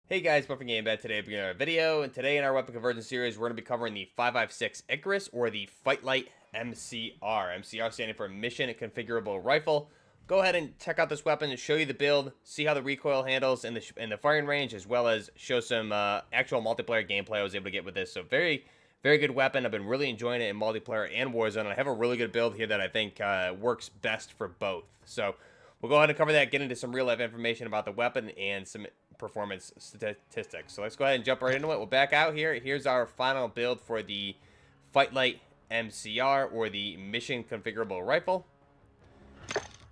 Hey guys, Buffing Game Bed. Today we're beginning our video, and today in our weapon conversion series, we're going to be covering the 5.56 Icarus, or the Fightlite MCR. MCR standing for Mission Configurable Rifle. Go ahead and check out this weapon and show you the build, see how the recoil handles in the firing range, as well as show some actual multiplayer gameplay I was able to get with this. So very good weapon. I've been really enjoying it in multiplayer and Warzone. I have a really good build here that I think works best for both. So we'll go ahead and cover that, get into some real life information about the weapon and some performance statistics. So let's go ahead and jump right into it. We'll back out here. Here's our final build for the Fightlite MCR, or the Mission Configurable Rifle.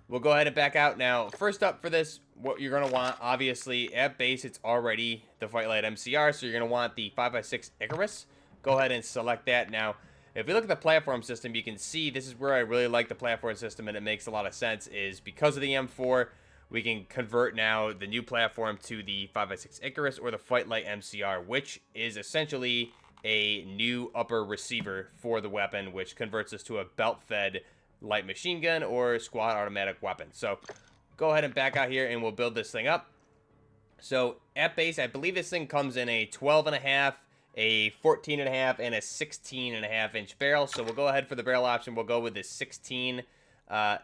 We'll go ahead and back out. Now, first up for this, what you're going to want, obviously, at base, it's already the Fightlite MCR, so you're going to want the 5.56 Icarus. Go ahead and select that. Now, if we look at the platform system, you can see this is where I really like the platform system, and it makes a lot of sense, is because of the M4, we can convert now the new platform to the 5.56 Icarus, or the Fightlite MCR, which is essentially a new upper receiver for the weapon, which converts us to a belt-fed light machine gun or squad automatic weapon. So go ahead and back out here and we'll build this thing up. So at base, I believe this thing comes in a 12.5, a 14.5, and a 16.5 inch barrel. So we'll go ahead for the barrel option. We'll go with the 16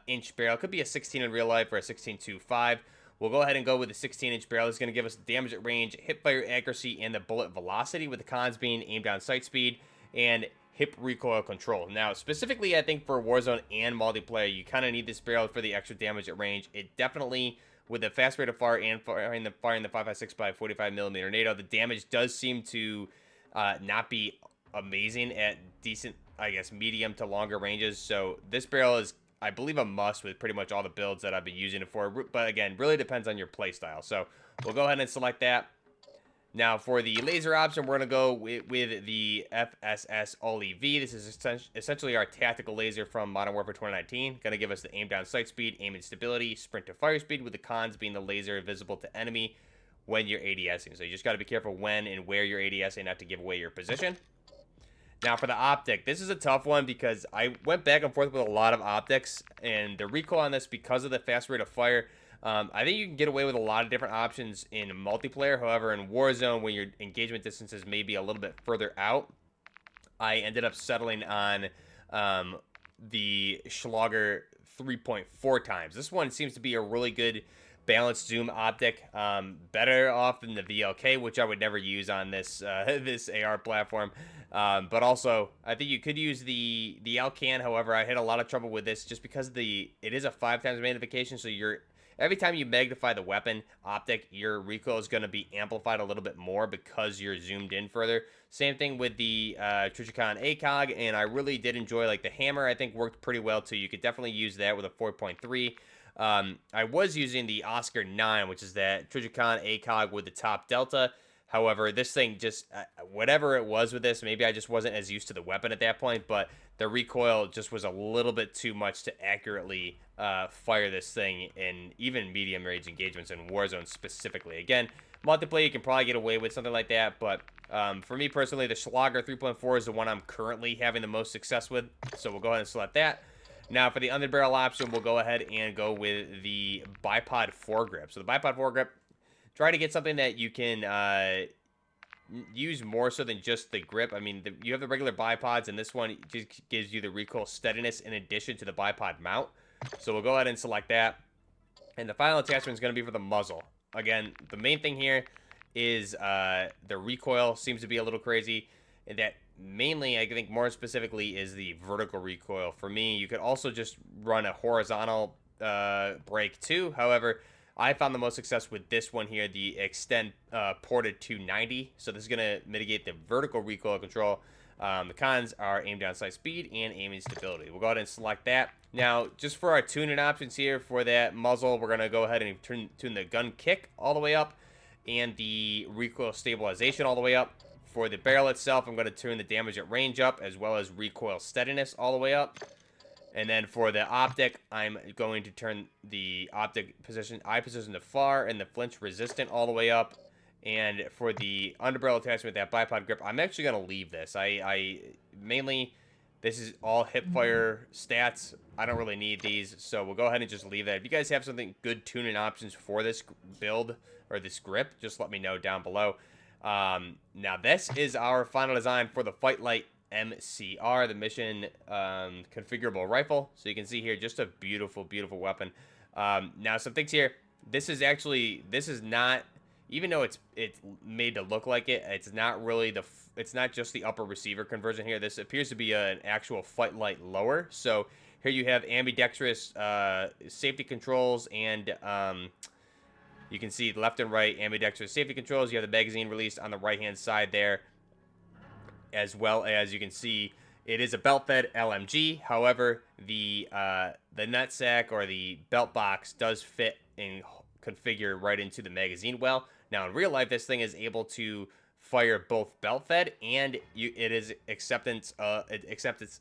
inch barrel. It could be a 16 in real life or a 16.25. We'll go ahead and go with the 16 inch barrel. It's going to give us damage at range, hip fire accuracy, and the bullet velocity, with the cons being aim down sight speed and hip recoil control. Now, specifically, I think for Warzone and multiplayer, you kind of need this barrel for the extra damage at range. It definitely, with the fast rate of fire and firing the 5.56 by 45mm NATO, the damage does seem to not be amazing at decent, I guess, medium to longer ranges. So this barrel is, I believe, a must with pretty much all the builds that I've been using it for. But again, really depends on your playstyle. So we'll go ahead and select that. Now, for the laser option, we're going to go with the FSS OLEV. This is essentially our tactical laser from Modern Warfare 2019. Going to give us the aim down sight speed, aim and stability, sprint to fire speed, with the cons being the laser visible to enemy when you're ADSing. So you just got to be careful when and where you're ADSing, not to give away your position. Now, for the optic, this is a tough one because I went back and forth with a lot of optics, and the recoil on this, because of the fast rate of fire, I think you can get away with a lot of different options in multiplayer. However, in Warzone, when your engagement distances may be a little bit further out, I ended up settling on the Schlager 3.4 times. This one seems to be a really good balanced zoom optic, better off than the VLK, which I would never use on this this AR platform. But also, I think you could use the Alcan. However, I had a lot of trouble with this just because it is a 5 times magnification, so every time you magnify the weapon optic, your recoil is going to be amplified a little bit more because you're zoomed in further. Same thing with the Trijicon ACOG, and I really did enjoy, like, the hammer. I think worked pretty well too. You could definitely use that with a 4.3. I was using the Oscar 9, which is that Trijicon ACOG with the top delta. However, this thing just, whatever it was with this, maybe I just wasn't as used to the weapon at that point, but the recoil just was a little bit too much to accurately fire this thing in even medium range engagements in Warzone specifically. Again, multiplayer, you can probably get away with something like that, but for me personally, the Schlager 3.4 is the one I'm currently having the most success with, so we'll go ahead and select that. Now, for the underbarrel option, we'll go ahead and go with the bipod foregrip. So the bipod foregrip, try to get something that you can use more so than just the grip. I mean, you have the regular bipods, and this one just gives you the recoil steadiness in addition to the bipod mount. So we'll go ahead and select that. And the final attachment is going to be for the muzzle. Again, the main thing here is the recoil seems to be a little crazy, and that mainly, I think more specifically, is the vertical recoil. For me, you could also just run a horizontal brake too. However, I found the most success with this one here, the Extend Ported 290. So this is going to mitigate the vertical recoil control. The cons are aim down sight speed and aiming stability. We'll go ahead and select that. Now, just for our tuning options here for that muzzle, we're going to go ahead and tune the gun kick all the way up and the recoil stabilization all the way up. For the barrel itself, I'm going to turn the damage at range up, as well as recoil steadiness all the way up. And then for the optic, I'm going to turn the optic position, eye position to far, and the flinch resistant all the way up. And for the underbarrel attachment, that bipod grip, I'm actually going to leave this. I mainly This is all hipfire stats. I don't really need these, so we'll go ahead and just leave that. If you guys have something good tuning options for this build or this grip, just let me know down below. Now this is our final design for the Fightlite MCR, the mission configurable rifle. So you can see here, just a beautiful, beautiful weapon. Now some things here. This is not, even though it's made to look like it, it's not really it's not just the upper receiver conversion here. This appears to be an actual Fightlite lower. So here you have ambidextrous safety controls, and you can see left and right ambidextrous safety controls. You have the magazine released on the right-hand side there, as well as you can see it is a belt-fed LMG. However, the nutsack or the belt box does fit and configure right into the magazine well. Now, in real life, this thing is able to fire both belt-fed and it accepts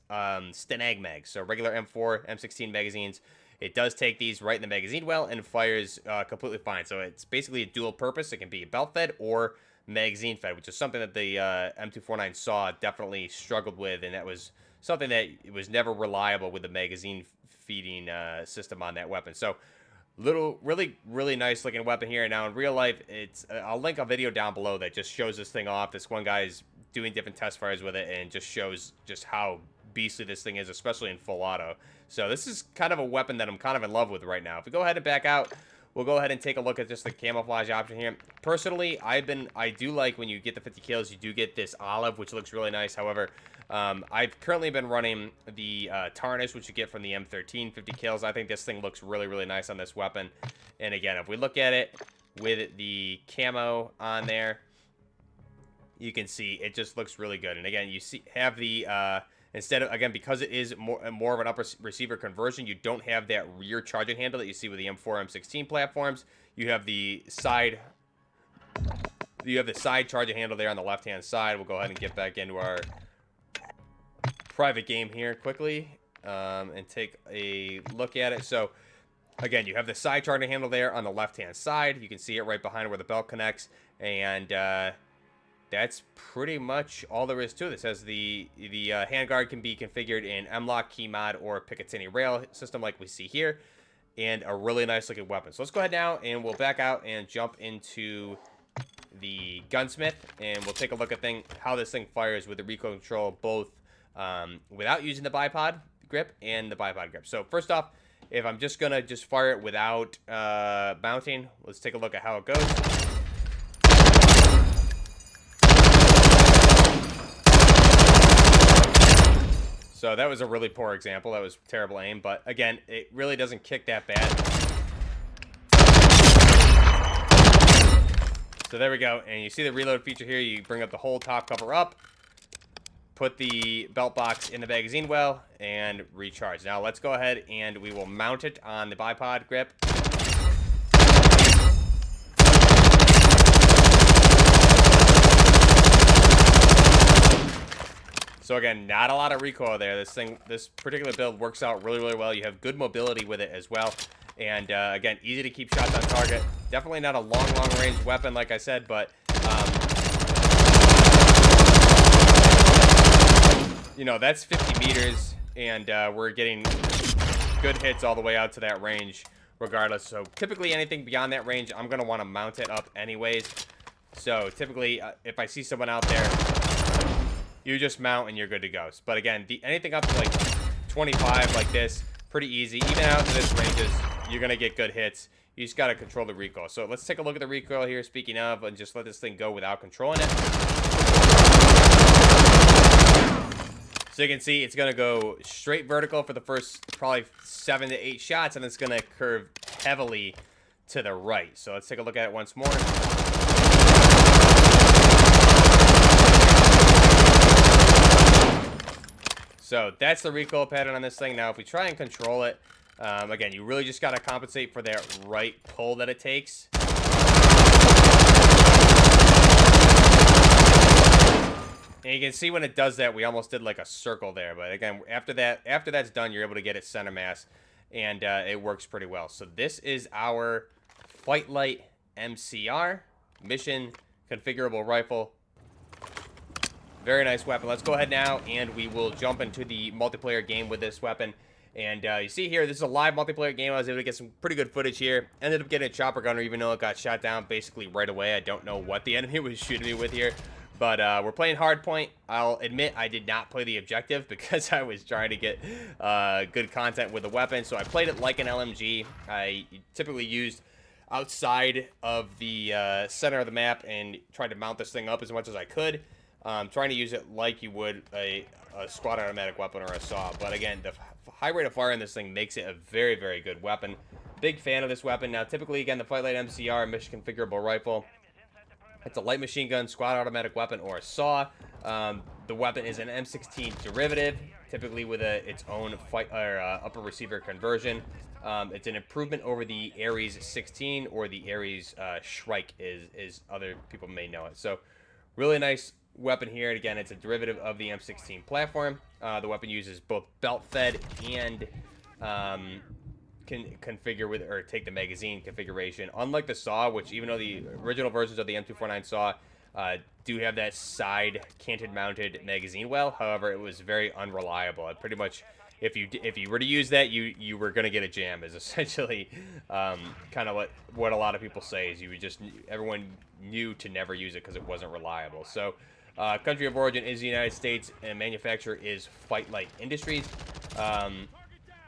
Stenag mags, so regular M4, M16 magazines. It does take these right in the magazine well and fires completely fine. So it's basically a dual purpose. It can be belt-fed or magazine-fed, which is something that the M249 SAW definitely struggled with, and that was something that it was never reliable with the magazine feeding system on that weapon. So really nice looking weapon here. Now in real life, I'll link a video down below that just shows this thing off. This one guy's doing different test fires with it and just shows just how beastly this thing is, especially in full auto. So this is kind of a weapon that I'm kind of in love with right now. If we go ahead and back out, we'll go ahead and take a look at just the camouflage option here. Personally, I do like when you get the 50 kills, you do get this olive, which looks really nice. However, I've currently been running the tarnish, which you get from the M13, 50 kills. I think this thing looks really nice on this weapon. And again, if we look at it with the camo on there, you can see it just looks really good. And again, you have the instead of, again, because it is more of an upper receiver conversion, you don't have that rear charging handle that you see with the M4, M16 platforms. You have the side charging handle there on the left-hand side. We'll go ahead and get back into our private game here quickly and take a look at it. So again, you have the side charging handle there on the left-hand side. You can see it right behind where the belt connects, and that's pretty much all there is to this. As the handguard can be configured in M-Lock, key mod, or Picatinny rail system like we see here, and a really nice looking weapon. So let's go ahead now and we'll back out and jump into the gunsmith, and we'll take a look at how this thing fires with the recoil control, both without using the bipod grip and the bipod grip. So first off, if I'm just gonna fire it without mounting, let's take a look at how it goes. So that was a really poor example. That was terrible aim, but again, it really doesn't kick that bad. So there we go, and you see the reload feature here. You bring up the whole top cover up, put the belt box in the magazine well, and recharge. Now let's go ahead and we will mount it on the bipod grip. So again, not a lot of recoil there. This particular build works out really well. You have good mobility with it as well. And again, easy to keep shots on target. Definitely not a long range weapon, like I said, but you know, that's 50 meters, and we're getting good hits all the way out to that range regardless. So typically anything beyond that range, I'm going to want to mount it up anyways. So typically, if I see someone out there, you just mount and you're good to go. But again, anything up to like 25 like this, pretty easy. Even out to this ranges, you're going to get good hits. You just got to control the recoil. So let's take a look at the recoil here, speaking of, and just let this thing go without controlling it. So you can see it's going to go straight vertical for the first probably 7 to 8 shots, and it's going to curve heavily to the right. So let's take a look at it once more. So that's the recoil pattern on this thing. Now, if we try and control it, again, you really just got to compensate for that right pull that it takes. And you can see when it does that, we almost did like a circle there. But again, after that's done, you're able to get it center mass, and it works pretty well. So this is our Fightlite MCR mission configurable rifle. Very nice weapon. Let's go ahead now, and we will jump into the multiplayer game with this weapon. And you see here, this is a live multiplayer game. I was able to get some pretty good footage here. Ended up getting a chopper gunner, even though it got shot down basically right away. I don't know what the enemy was shooting me with here. But we're playing hardpoint. I'll admit I did not play the objective because I was trying to get good content with the weapon. So I played it like an LMG. I typically used outside of the center of the map and tried to mount this thing up as much as I could. Trying to use it like you would a squad automatic weapon or a SAW. But again, the high rate of fire in this thing makes it a very, very good weapon. Big fan of this weapon. Now, typically, again, the Fightlite MCR Mission Configurable Rifle. It's a light machine gun, squad automatic weapon, or a SAW. The weapon is an M16 derivative, typically with its own upper receiver conversion. It's an improvement over the ARES-16 or the ARES-Shrike, is other people may know it. So, really nice weapon here. And again, it's a derivative of the M16 platform. The weapon uses both belt fed and can configure with or take the magazine configuration. Unlike the SAW, which even though the original versions of the M249 SAW do have that side canted mounted magazine well, however, it was very unreliable. It pretty much, if you were to use that, you were gonna get a jam. Is essentially kind of what a lot of people say is everyone knew to never use it because it wasn't reliable. So. Country of origin is the United States, and manufacturer is Fightlite Industries.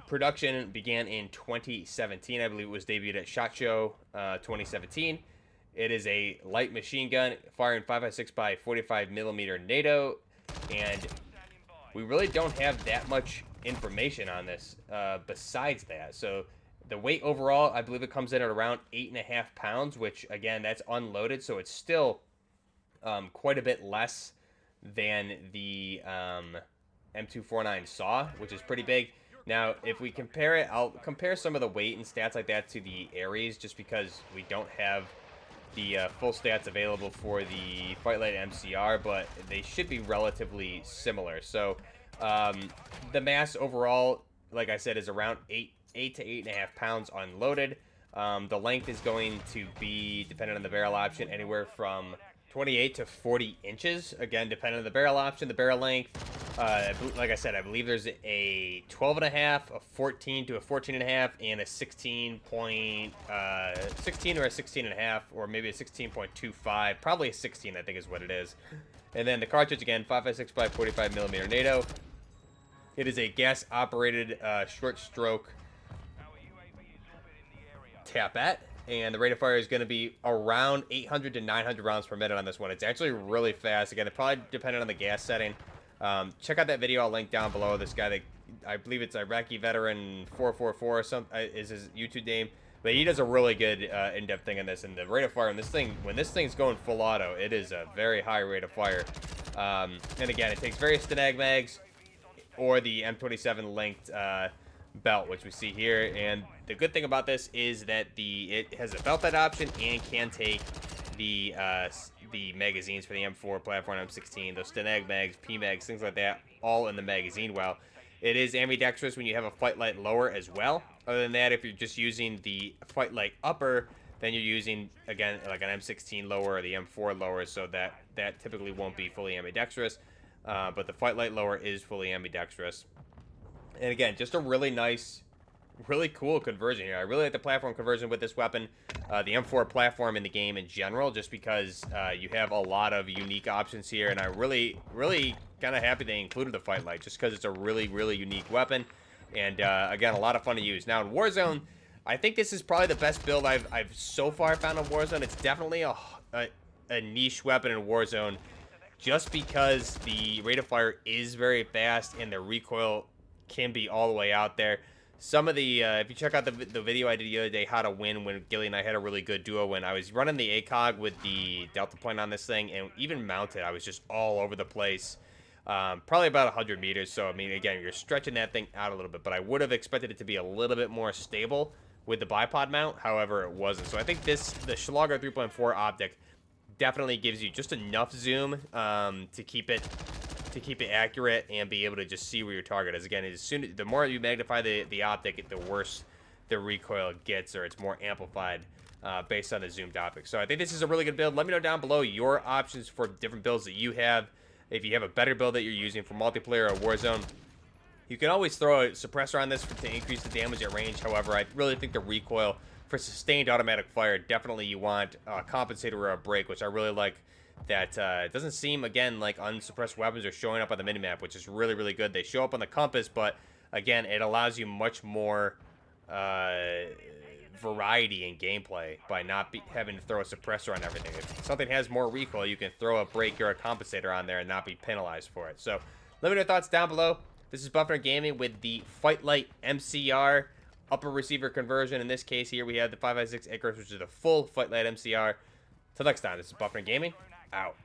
Production began in 2017. I believe it was debuted at SHOT Show 2017. It is a light machine gun firing 5.56 by 45 millimeter NATO, and we really don't have that much information on this besides that. So the weight overall, I believe it comes in at around 8.5 pounds, which again, that's unloaded, so it's still quite a bit less than the M249 SAW, which is pretty big. Now, if we compare it, I'll compare some of the weight and stats like that to the Ares, just because we don't have the full stats available for the Fightlite MCR, but they should be relatively similar. So, the mass overall, like I said, is around 8 to 8.5 pounds unloaded. The length is going to be, depending on the barrel option, anywhere from 28 to 40 inches. Again, depending on the barrel option, the barrel length. Like I said, I believe there's a 12.5, a 14 to a 14.5, and a 16 or a 16.5, or maybe a 16.25. Probably a 16, I think is what it is. And then the cartridge, again, 5.56 by 45 millimeter NATO. It is a gas-operated short stroke tapette. And the rate of fire is going to be around 800 to 900 rounds per minute on this one. It's actually really fast. Again, it probably depended on the gas setting. Check out that video I'll link down below. This guy, that I believe it's Iraqi Veteran 444 or something is his YouTube name. But he does a really good in-depth thing on this. And the rate of fire on this thing, when this thing's going full auto, it is a very high rate of fire. And again, it takes various Stenag mags or the M27 linked belt, which we see here. And the good thing about this is that it has a belt fed option and can take the magazines for the M4 platform, M16, those Stenag mags, P mags, things like that, all in the magazine well. It is ambidextrous when you have a Fightlite lower as well. Other than that, if you're just using the Fightlite upper, then you're using, again, like an M16 lower or the M4 lower, so that typically won't be fully ambidextrous. But the Fightlite lower is fully ambidextrous. And again, just a really nice, really cool conversion here. I really like the platform conversion with this weapon. The M4 platform in the game in general, just because you have a lot of unique options here. And I'm really kind of happy they included the Fightlite, just because it's a really unique weapon. And again, a lot of fun to use. Now in Warzone, I think this is probably the best build I've so far found in Warzone. It's definitely a niche weapon in Warzone, just because the rate of fire is very fast and the recoil can be all the way out there. Some of the, if you check out the video I did the other day, how to win, when Gilly and I had a really good duo, when I was running the ACOG with the Delta Point on this thing, and even mounted, I was just all over the place. Probably about 100 meters, so I mean, again, you're stretching that thing out a little bit, but I would have expected it to be a little bit more stable with the bipod mount, however, it wasn't. So I think the Schlager 3.4 optic definitely gives you just enough zoom to keep it accurate and be able to just see where your target is. Again, the more you magnify the optic, the worse the recoil gets, or it's more amplified based on the zoomed optic. So I think this is a really good build. Let me know down below your options for different builds that you have. if you have a better build that you're using for multiplayer or Warzone, you can always throw a suppressor on this to increase the damage at range. However, I really think the recoil for sustained automatic fire, definitely you want a compensator or a brake, which I really like. That it doesn't seem, again, like unsuppressed weapons are showing up on the minimap, which is really, really good. They show up on the compass, but again, it allows you much more variety in gameplay by not having to throw a suppressor on everything. If something has more recoil, you can throw a brake or a compensator on there and not be penalized for it. So let me know your thoughts down below. This is Buffner Gaming with the Fightlite MCR upper receiver conversion. In this case here, we have the 5.56 Icarus, which is the full Fightlite MCR. Till next time, this is Buffner Gaming, out.